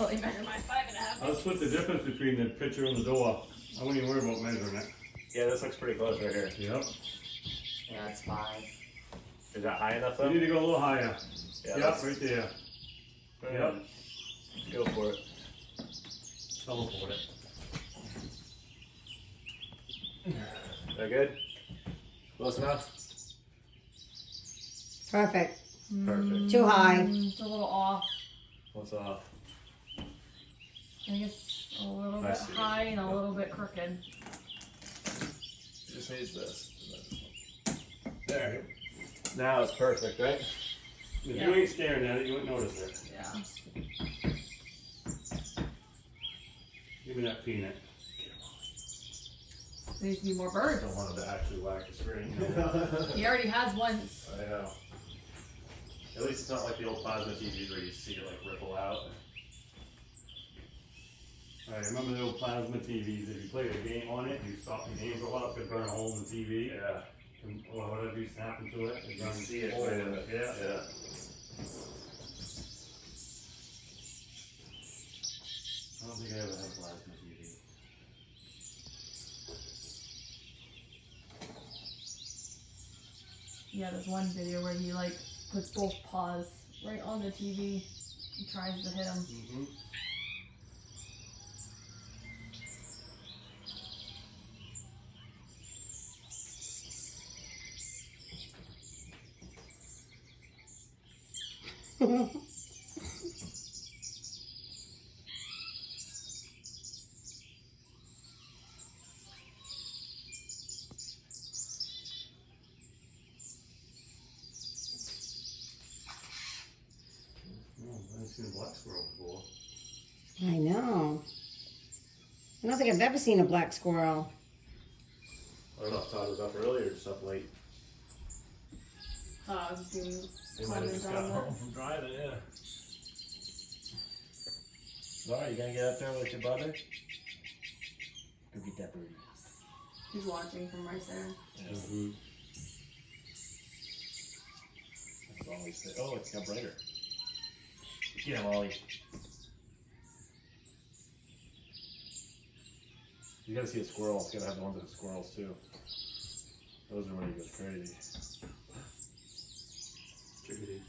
actually measure my 5.5. I'll split the difference between the picture and the door. I wouldn't even worry about measuring it. Yeah, this looks pretty close right here. Yep. Yeah, it's 5. Is that high enough You though? need to go a little higher. Yeah, Yep, right there. Yep. Go for it. Teleport it. Is that good? Close enough? Perfect. Perfect. Too high. It's a little off. What's off? I think it's a little I bit see. high and a little bit crooked. It just needs this. There. Now it's perfect, right? If Yeah. you ain't staring at it, you won't notice it. Yeah. Give me that peanut. There needs to be more I birds. don't want him to actually whack the screen. You know? He already has once. I know. At least it's not like the old plasma TVs where you see it like ripple out. Alright, remember the old plasma TVs? If you played a game on it, you stop the game for a while, it could burn a hole in the TV. Yeah. Or whatever you snap into it. You can see it hole right in in it. it. Yeah. Yeah. I don't think I ever had a plasma TV. Yeah, there's one video where he like puts both paws right on the TV and tries to hit him. Mm-hmm. I haven't seen a black squirrel before. I know. I don't think I've ever seen a black squirrel. I don't know if Todd was up early or just up late. I was doing He might have just got comment on home from driving, yeah. Laura, you gonna get up there with your brother? Go get that birdie. He's watching from right there. Mm-hmm. That's always good. Oh, it's got brighter. Yeah, Molly. You gotta see a squirrel. It's gotta have the ones with the squirrels too. Those are where he goes crazy. Chickadee.